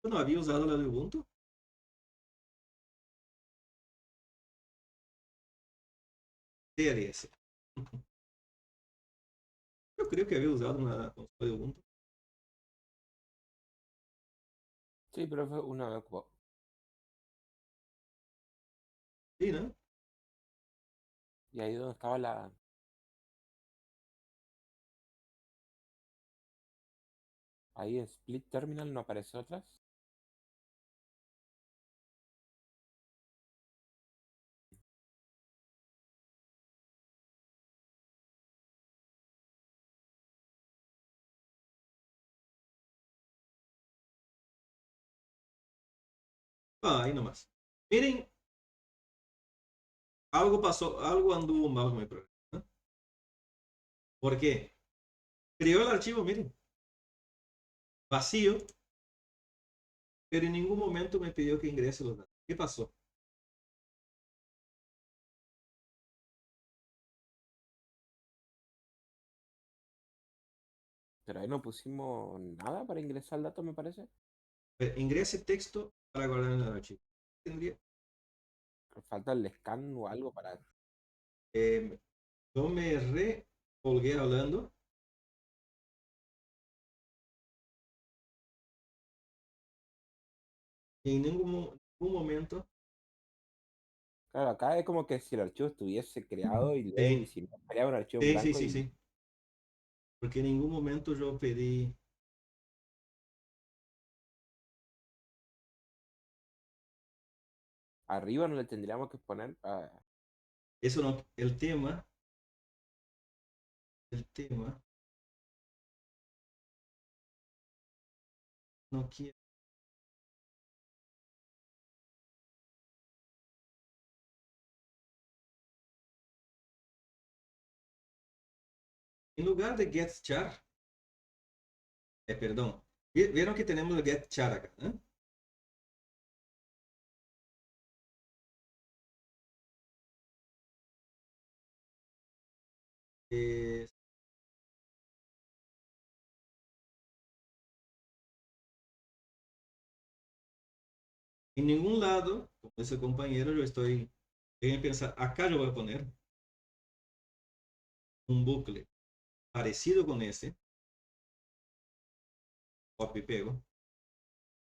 Yo no había usado la de Ubuntu. TLS. Yo creo que había usado una consola de Ubuntu. sí, pero fue una vez ocupado. Sí, ¿no? Y ahí donde estaba la. Ahí en Split Terminal no aparece otras. Ah, ahí nomás. Miren, algo pasó, algo anduvo mal con mi programa. ¿No? ¿Por qué? Creó el archivo, miren, vacío, pero en ningún momento me pidió que ingrese los datos. ¿Qué pasó? Pero ahí no pusimos nada para ingresar el dato, me parece. Ingrese texto para guardar en el archivo. Tendría, Falta el scan o algo para. eh, yo me colgué hablando. Y en ningún momento. Claro, acá es como que si el archivo estuviese creado y luego, y Sí, si no, creaba un archivo en sí, sí, blanco sí, y sí. Porque en ningún momento yo pedí. arriba no le tendríamos que poner. Eso no. El tema. No quiere. En lugar de get char. Perdón. Vieron que tenemos el get char acá, ¿eh? Eh, en ningún lado, como dice el compañero, yo estoy. Deben pensar, acá yo voy a poner un bucle parecido con ese. Copy y pego.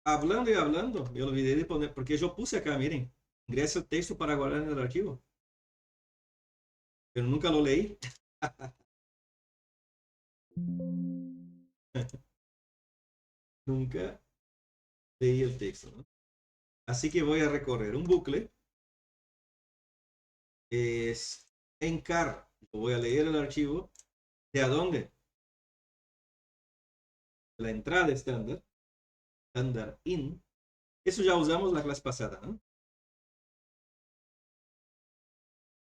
Hablando y hablando, me olvidé de poner, porque yo puse acá, miren, ingresa el texto para guardar en el archivo. Pero nunca lo leí. Nunca leí el texto, ¿no? Así que voy a recorrer un bucle. Es en car. Voy a leer el archivo. ¿De a dónde? La entrada estándar. Estándar in. Eso ya usamos la clase pasada, ¿no?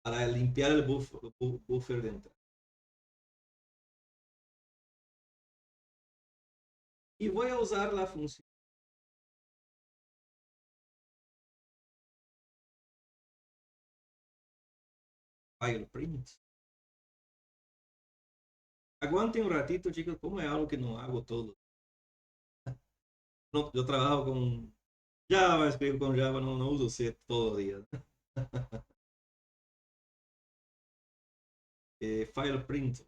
para limpiar el buffer de entrada. Y voy a usar la función file print. Aguanten un ratito, chicos, como es algo que no hago todo. No, yo trabajo con Java, escribo con Java, no uso C todo el día. File print,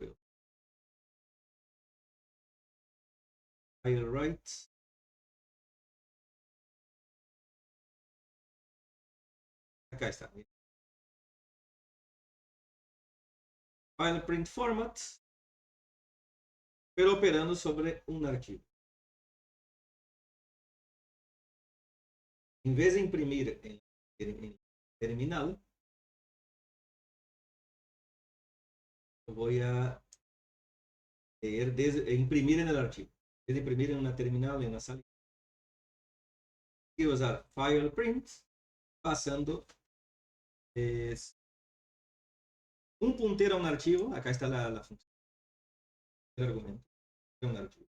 file write. Acá está. File print format, pero operando sobre un archivo. En vez de imprimir en terminal, voy a imprimir en el archivo. En vez de imprimir en una terminal, en una salida. Y usar file print, pasando un puntero a un archivo. Acá está la función, el argumento de un archivo.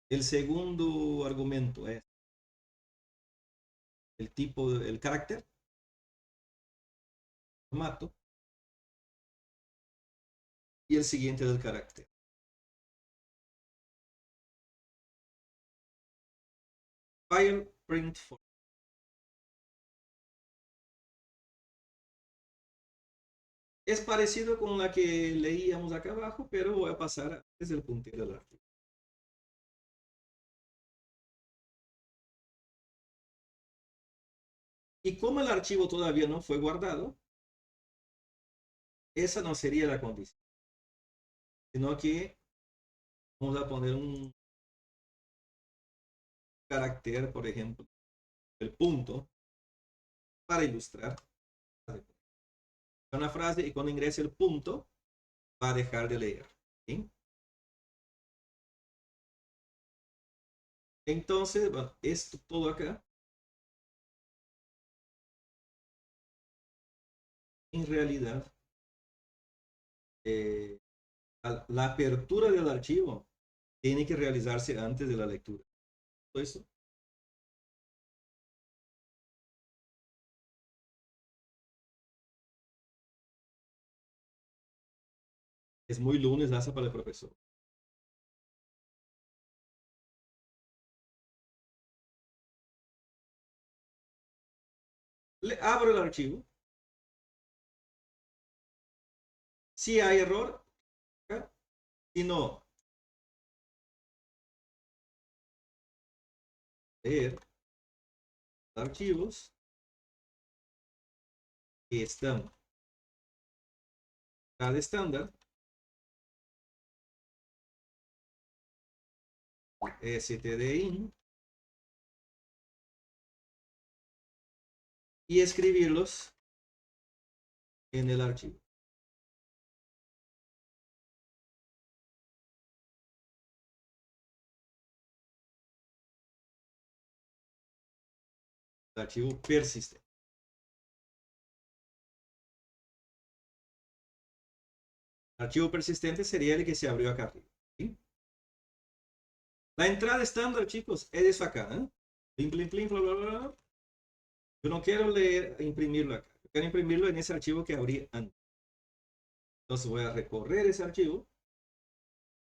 El segundo argumento es el tipo, el carácter, formato, y el siguiente del carácter. File print format. Es parecido con la que leíamos acá abajo, pero voy a pasar desde el puntero del archivo. Y como el archivo todavía no fue guardado, esa no sería la condición, sino que vamos a poner un carácter, por ejemplo, el punto, para ilustrar una frase, y cuando ingrese el punto va a dejar de leer. ¿Sí? Entonces, bueno, esto todo acá en realidad eh, la apertura del archivo tiene que realizarse antes de la lectura. ¿Todo eso? Es muy lunes, hasta para el profesor. Le abro el archivo. Si hay error, acá. Si no, leer archivos que están cada estándar, stdin, y escribirlos en el archivo. El archivo persistente. El archivo persistente sería el que se abrió acá arriba. ¿Sí? La entrada estándar, chicos, es eso acá. ¿Eh? Plim, plim, plim, bla, bla, bla. Yo no quiero leer, imprimirlo acá. Yo quiero imprimirlo en ese archivo que abrí antes. Entonces voy a recorrer ese archivo.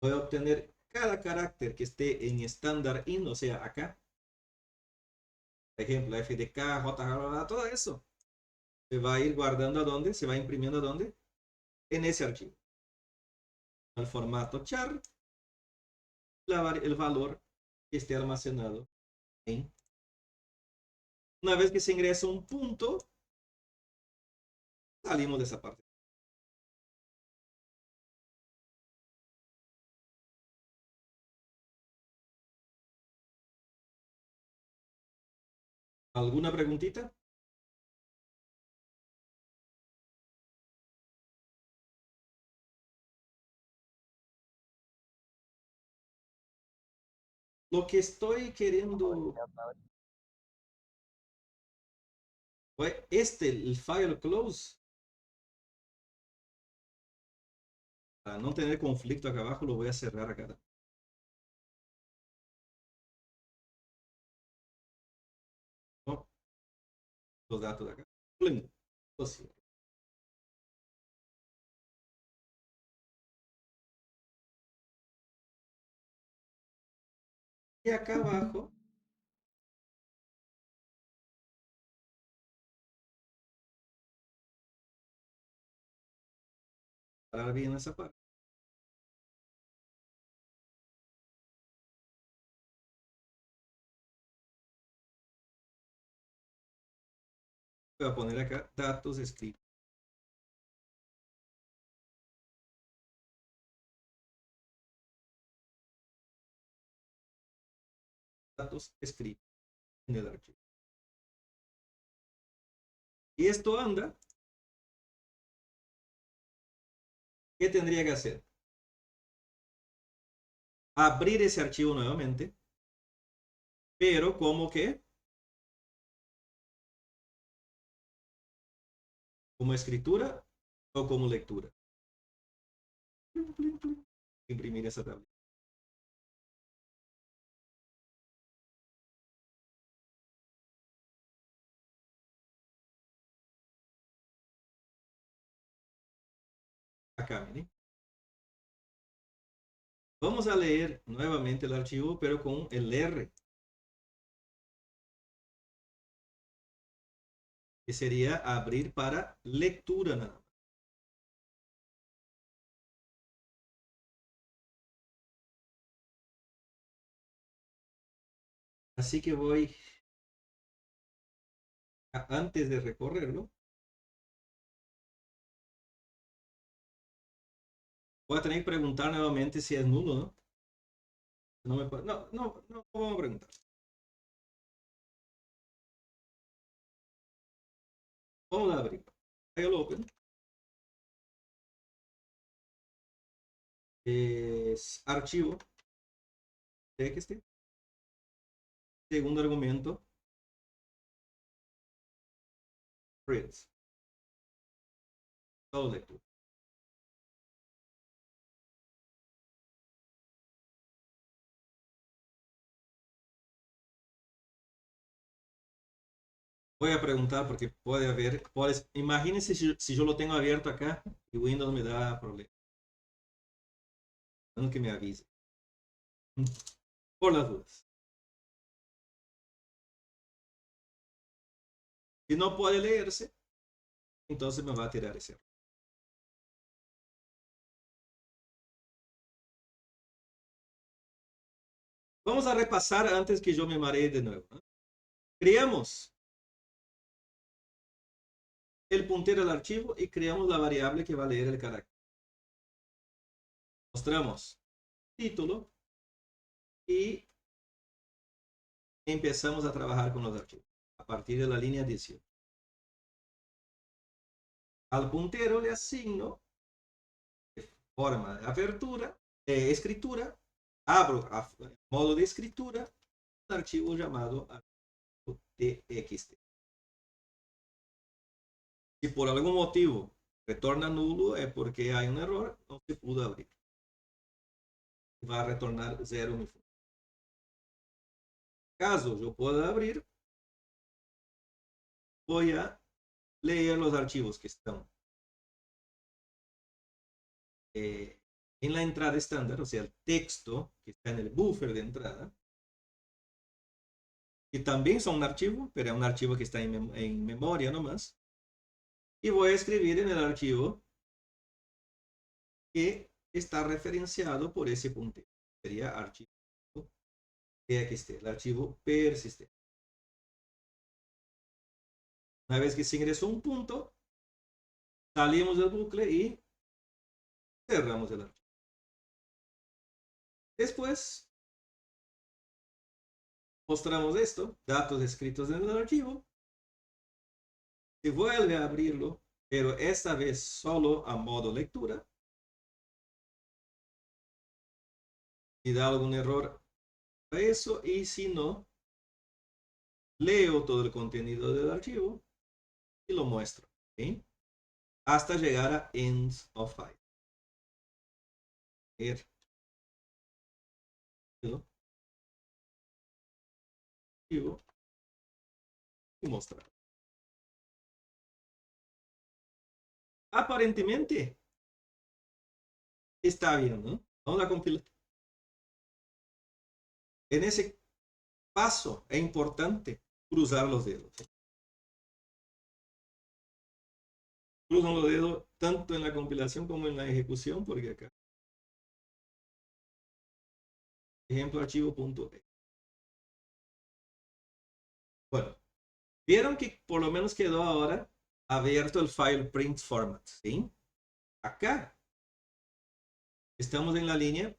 Voy a obtener cada carácter que esté en estándar in, o sea, acá. Por ejemplo, FDK, JJ, todo eso. Se va a ir guardando a dónde, se va imprimiendo a dónde, en ese archivo. El formato char, el valor que esté almacenado en. Una vez que se ingresa un punto, salimos de esa parte. ¿Alguna preguntita? Lo que estoy queriendo fue el file close, Para no tener conflicto acá abajo, lo voy a cerrar acá. ¿No? Los datos de acá. Plum. Lo cierro. Y acá abajo parar bien esa parte. Voy a poner acá datos escritos. Datos escritos en el archivo. Y esto anda. ¿Qué tendría que hacer? Abrir ese archivo nuevamente. Pero como que como escritura o como lectura. Imprimir esa tabla. Acá, miren. Vamos a leer nuevamente el archivo, pero con el R. Que sería abrir para lectura nada más. Así que voy, antes de recorrerlo, voy a tener que preguntar nuevamente si es nulo, ¿no? No vamos a preguntar. Vamos a abrir. Ahí lo open. Es archivo txt. Segundo argumento. Reads. Todo lectura. Voy a preguntar porque puede haber, imagínense si yo lo tengo abierto acá y Windows me da problema. No que me avise. Por las dudas. Si no puede leerse, entonces me va a tirar ese error. Vamos a repasar antes que yo me maree de nuevo, ¿no? Creamos el puntero del archivo y creamos la variable que va a leer el carácter. Mostramos título y empezamos a trabajar con los archivos a partir de la línea 18. Al puntero le asigno de forma de apertura, escritura, abro a modo de escritura un archivo llamado archivo txt. Si por algún motivo retorna nulo es porque hay un error, no se pudo abrir. Va a retornar 0 mi función. Caso yo pueda abrir, voy a leer los archivos que están en la entrada estándar, o sea, el texto que está en el buffer de entrada, que también son un archivo, pero es un archivo que está en memoria nomás. Y voy a escribir en el archivo que está referenciado por ese puntero. Sería archivo txt, el archivo persistente. Una vez que se ingresó un punto, salimos del bucle y cerramos el archivo. Después, mostramos esto, datos escritos en el archivo. Se vuelve a abrirlo, pero esta vez solo a modo lectura. Si da algún error a eso, y si no, leo todo el contenido del archivo y lo muestro, ¿sí? Hasta llegar a Ends of File. ver. Archivo. Y mostrar. Aparentemente está bien, ¿no? Vamos a compilar. En ese paso es importante cruzar los dedos. Cruzan los dedos tanto en la compilación como en la ejecución, porque acá. Ejemplo archivo.exe. Bueno, vieron que por lo menos quedó ahora abierto el file print format, ¿sí? Acá estamos en la línea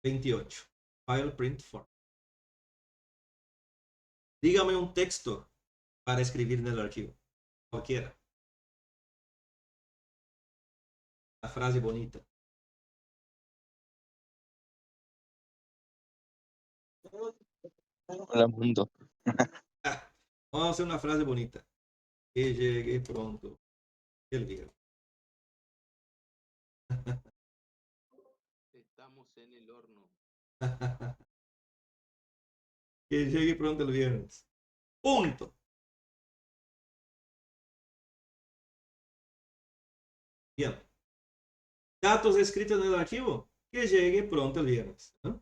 28, file print format. Dígame un texto para escribir en el archivo, cualquiera. Una frase bonita. Hola, mundo. Vamos a hacer una frase bonita. Que llegue pronto el viernes. Estamos en el horno. Que llegue pronto el viernes. Punto. Bien. Datos escritos en el archivo. Que llegue pronto el viernes, ¿no?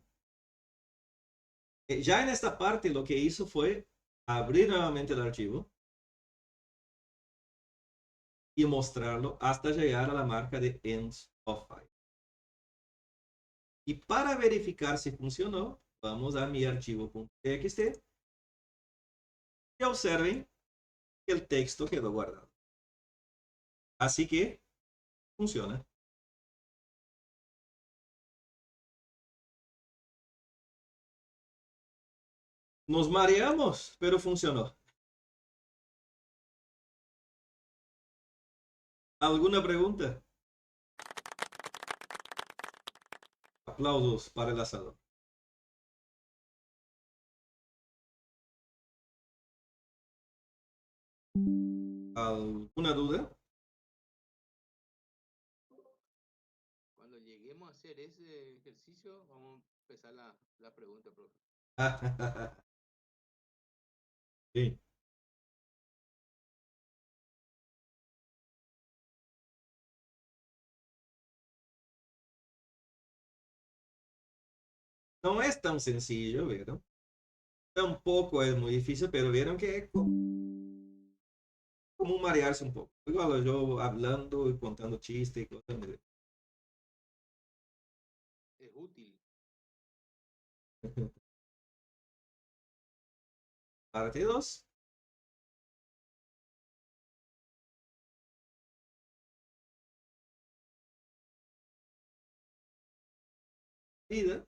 Ya en esta parte lo que hizo fue abrir nuevamente el archivo y mostrarlo hasta llegar a la marca de ends of file. Y para verificar si funcionó, vamos a mi archivo.txt y observen que el texto quedó guardado. Así que funciona. Nos mareamos, pero funcionó. ¿Alguna pregunta? Aplausos para el asador. ¿Alguna duda? Cuando lleguemos a hacer ese ejercicio, vamos a empezar la pregunta, profe. Sí. No es tan sencillo, ¿vieron? Tampoco es muy difícil, pero vieron que es como marearse un poco. Igual yo hablando y contando chistes y cosas. Es útil. Parte 2. Vida.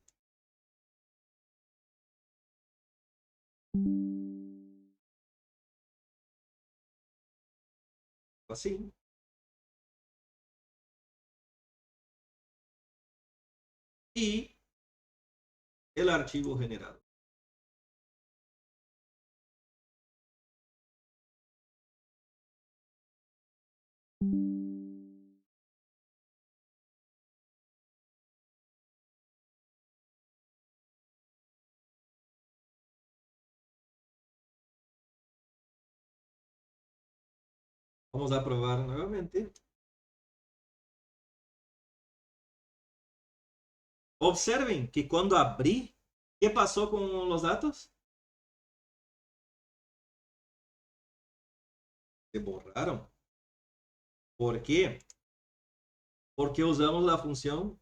Así. Y el archivo generado. Vamos a probar nuevamente. Observen que cuando abrí, ¿qué pasó con los datos? Se borraron. ¿Por qué? Porque usamos la función,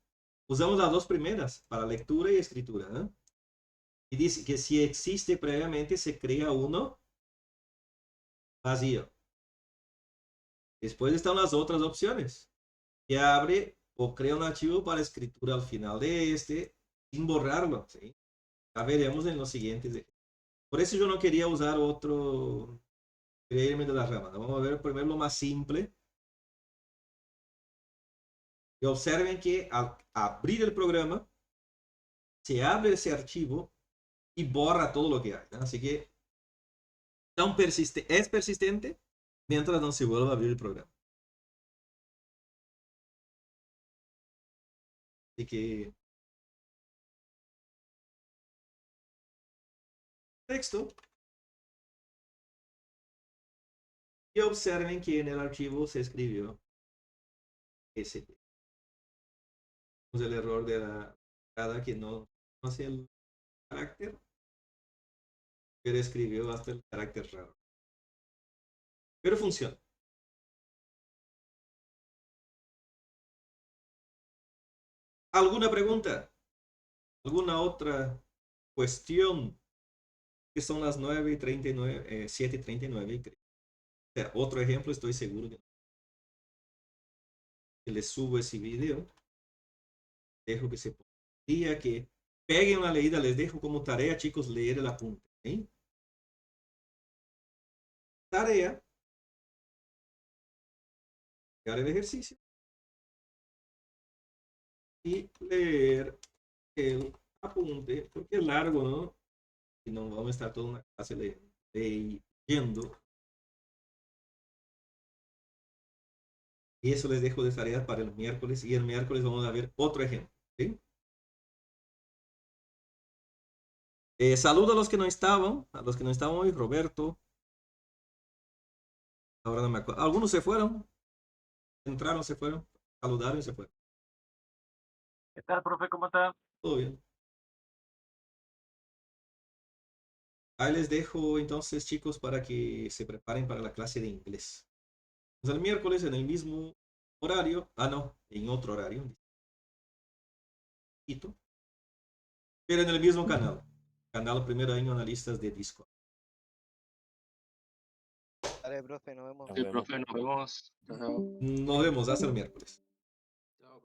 usamos las dos primeras para lectura y escritura, ¿eh? Y dice que si existe previamente, se crea uno vacío. Después están las otras opciones, que abre o crea un archivo para escritura al final de este, sin borrarlo, ¿sí? Ya veremos en los siguientes ejemplos. Por eso yo no quería usar otro, quería irme de la rama. Vamos a ver primero lo más simple. Y observen que al abrir el programa, se abre ese archivo y borra todo lo que hay, ¿no? Así que es persistente mientras no se vuelva a abrir el programa. Así que texto y observen que en el archivo se escribió SP. El error de la entrada que no conoce el carácter, pero escribió hasta el carácter raro. Pero funciona. ¿Alguna pregunta? ¿Alguna otra cuestión? Que son las 9:39, 7:39. O sea, otro ejemplo, estoy seguro que les subo ese video. Dejo que se ponga. Día que peguen una leída, les dejo como tarea, chicos, leer el apunte. ¿Sí? Tarea. Hacer el ejercicio. Y leer el apunte, porque es largo, ¿no? Y no vamos a estar toda una clase leyendo. Y eso les dejo de tarea para el miércoles. Y el miércoles vamos a ver otro ejemplo. ¿Sí? Saludo a los que no estaban. A los que no estaban hoy. Roberto. Ahora no me acuerdo. Algunos se fueron. Entraron, se fueron. Saludaron y se fueron. ¿Qué tal, profe? ¿Cómo está? Todo bien. Ahí les dejo entonces, chicos, para que se preparen para la clase de inglés. Pues el miércoles en el mismo horario. Ah, no, en otro horario. Pero en el mismo canal. Canal Primer Año Analistas de Discord. Dale, profe, nos vemos. Sí, profe, nos vemos. Chao, chao. Nos vemos hasta el miércoles.